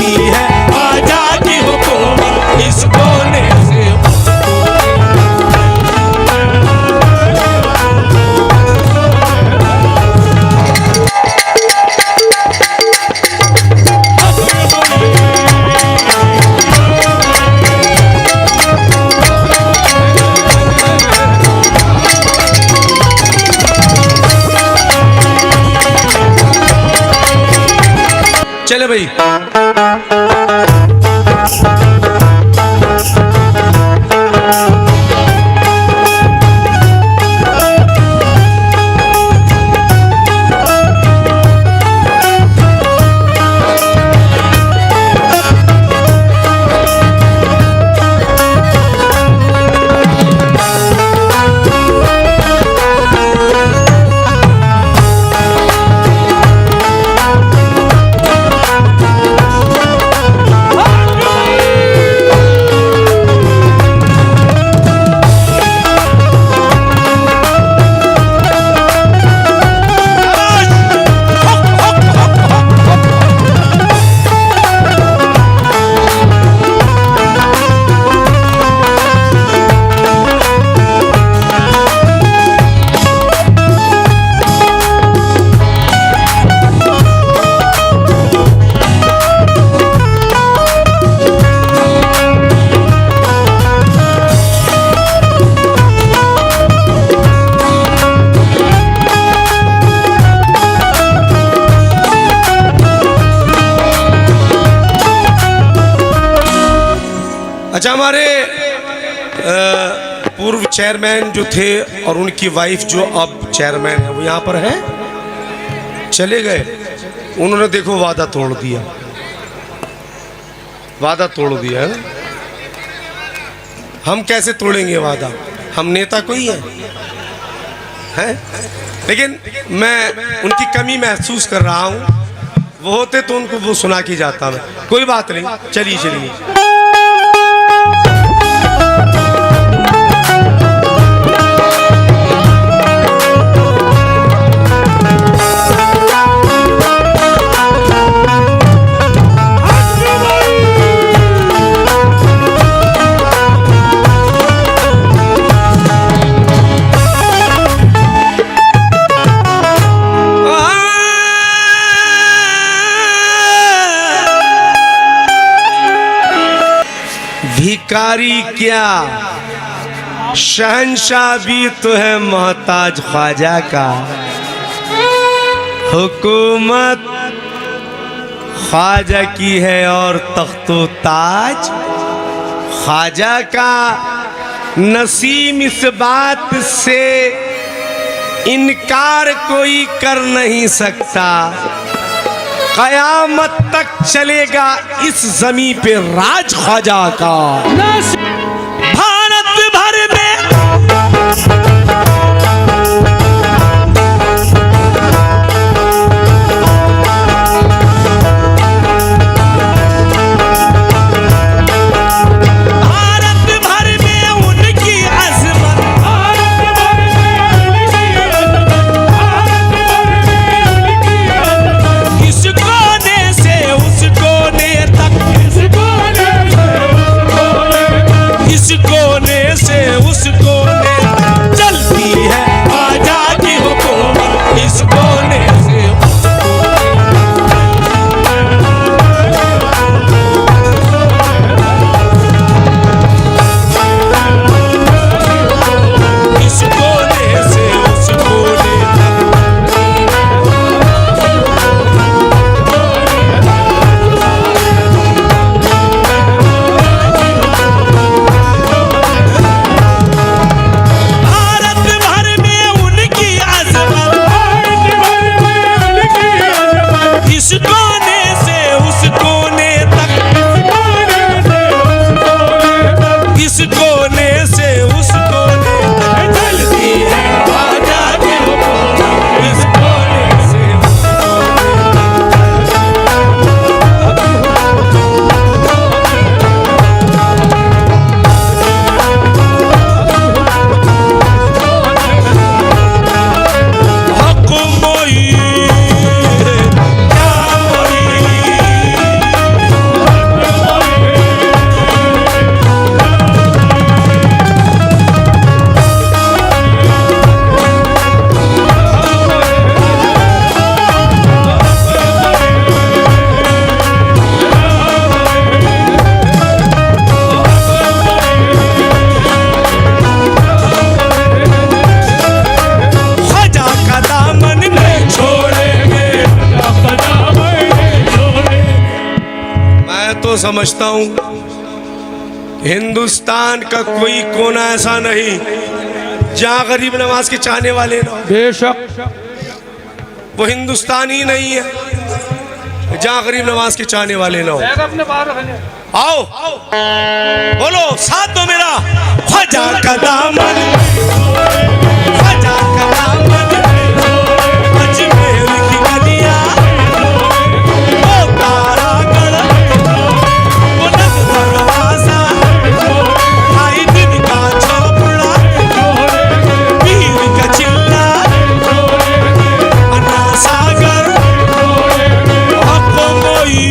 की है ख्वाजा की हुकूमत इस कोने से। चले भाई, अच्छा हमारे पूर्व चेयरमैन जो थे और उनकी वाइफ जो अब चेयरमैन है वो यहाँ पर है, चले गए। उन्होंने देखो वादा तोड़ दिया, वादा तोड़ दिया है। हम कैसे तोड़ेंगे वादा, हम नेता कोई है? लेकिन मैं उनकी कमी महसूस कर रहा हूँ, वो होते तो उनको वो सुना के जाता मैं। कोई बात नहीं, चलिए चलिए। भिखारी क्या शहंशाह भी तो है मोहताज ख्वाजा का। हुकूमत ख्वाजा की है और तख्तो ताज ख्वाजा का। नसीम इस बात से इनकार कोई कर नहीं सकता। कयामत तक चलेगा इस जमीन पे राज ख्वाजा का। भारत भर में तो समझता हूं हिंदुस्तान का कोई कोना ऐसा नहीं जहां गरीब नवाज के चाहने वाले ना हो। बेशक वो हिंदुस्तान ही नहीं है जहां गरीब नवाज के चाहने वाले ना हो। अपने बाहर रखने आओ बोलो साथ दो मेरा ख्वाजा का दामन, ख्वाजा का दामन, अजमेर की गलियां, वो तारागढ़, वो नग दरवाजा, ढाई दिन का चौपड़ा, पीर का चिल्ला, अन्ना सागर, आपको मोई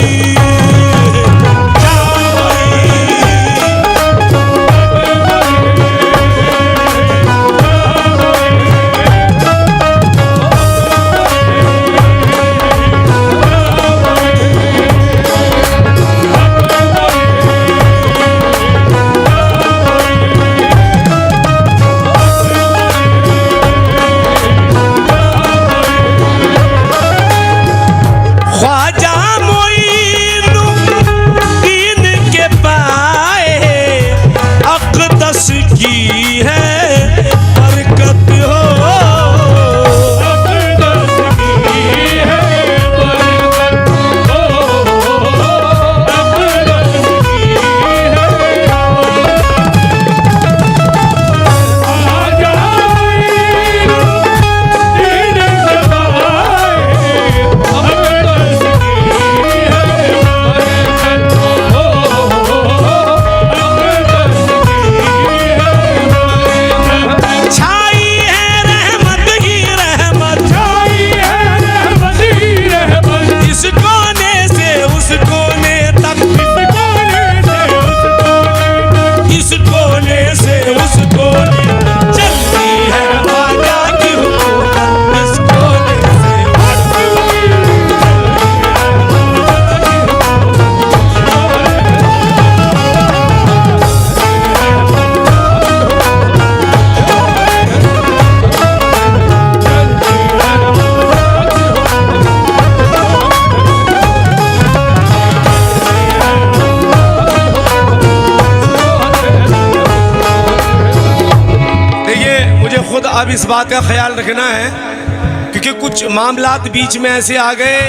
अब इस बात का ख्याल रखना है क्योंकि कुछ मामलात बीच में ऐसे आ गए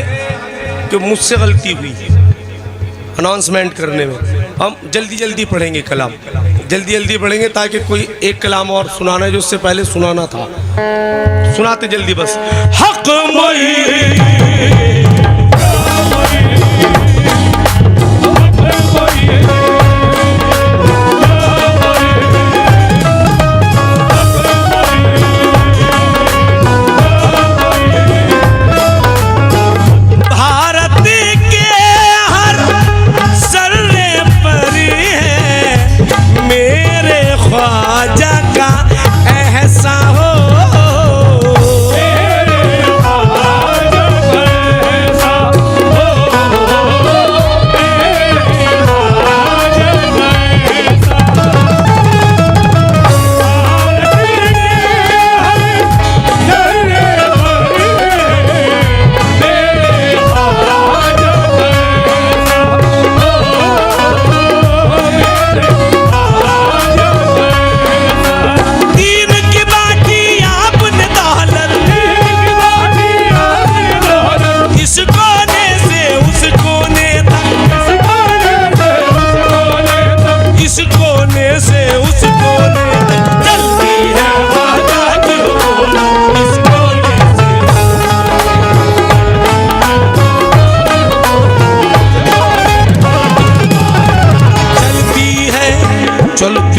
कि मुझसे गलती हुई अनाउंसमेंट करने में। हम जल्दी जल्दी पढ़ेंगे कलाम, जल्दी जल्दी पढ़ेंगे ताकि कोई एक कलाम और सुनाना है जो उससे पहले सुनाना था, सुनाते जल्दी बस। हक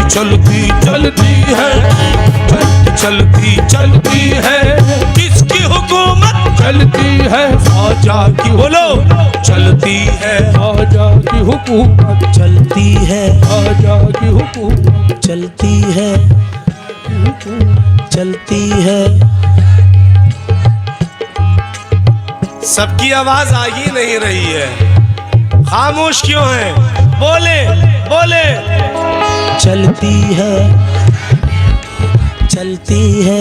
चलती चलती है, चलती चलती है, किसकी हुकूमत चलती है? ख्वाजा की, बोलो चलती है, ख्वाजा की हुकूमत चलती है, ख्वाजा की हुकूमत चलती है, चलती है। सबकी आवाज आ ही नहीं रही है, खामोश क्यों है? बोले बोले। चलती है, चलती है,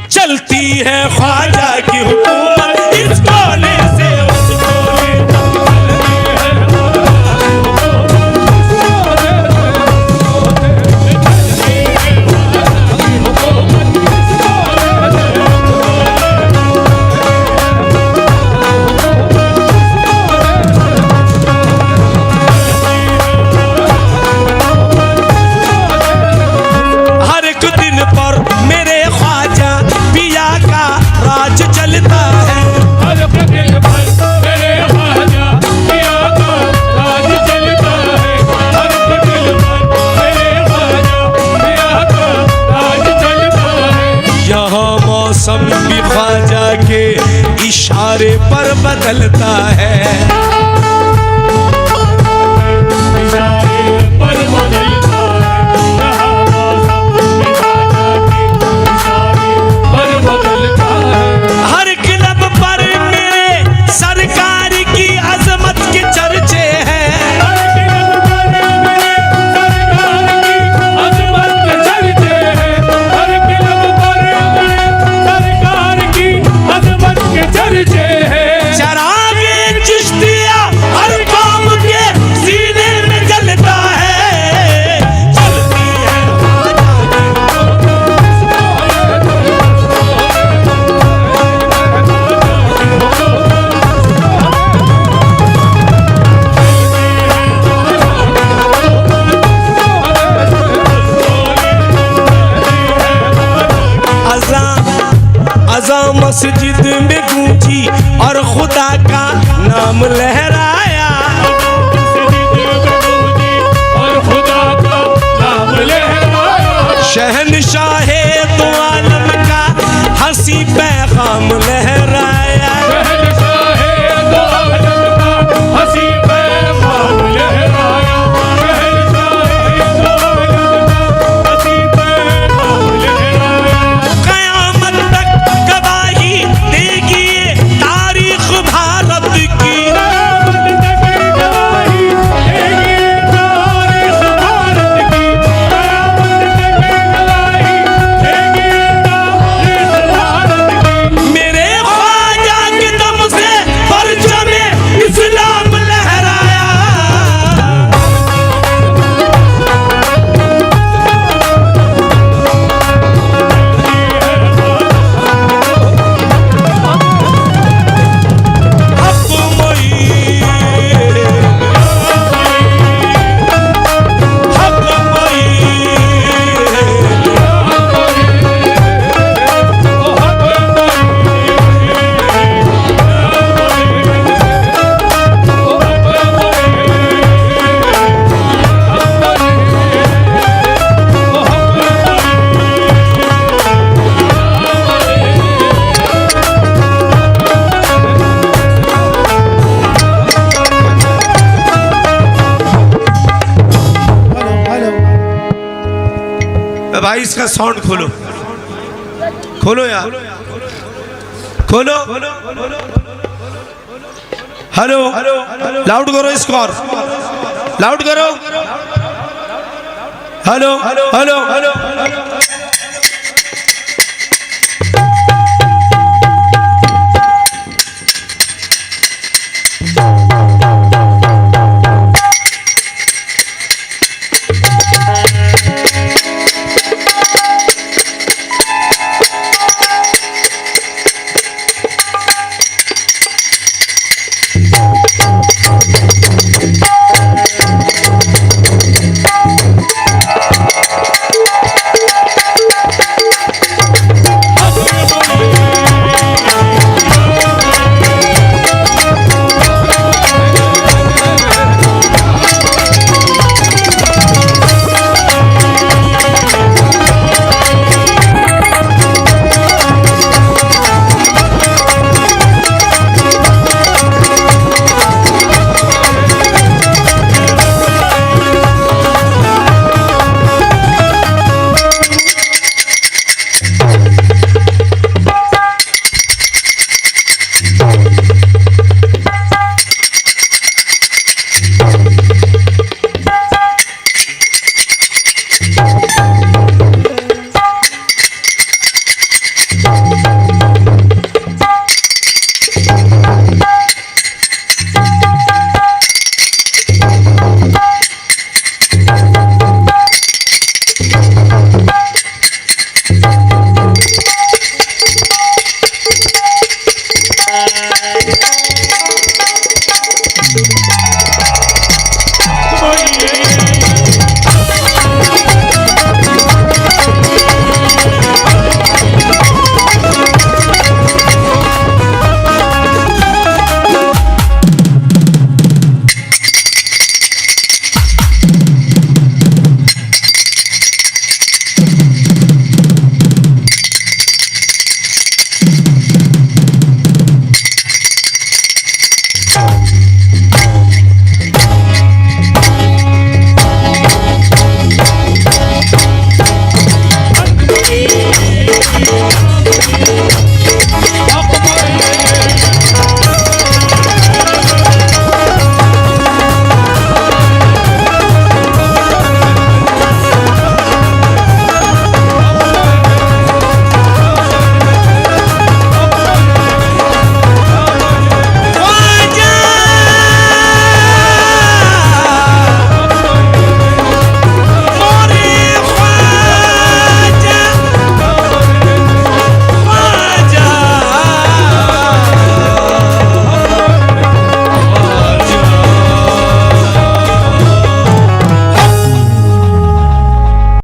चलती है ख्वाजा की हुकूमत, इस कोने से उस कोने तक हर क्लब पर मेरे सरकार की अजमत के चर्चे हैं। चरागे चिश्तिया हर कौम के सीने में जलता है, जलती है अज़ान मस्जिद में गूंजी और खुदा का नाम लहराया। शहनशाहे दो आलम का हंसी पैगाम लहराया। भाई इसका साउंड खोलो, खोलो यार, खोलो। हेलो, लाउड करो इसको, और लाउड करो। Hello hello hello.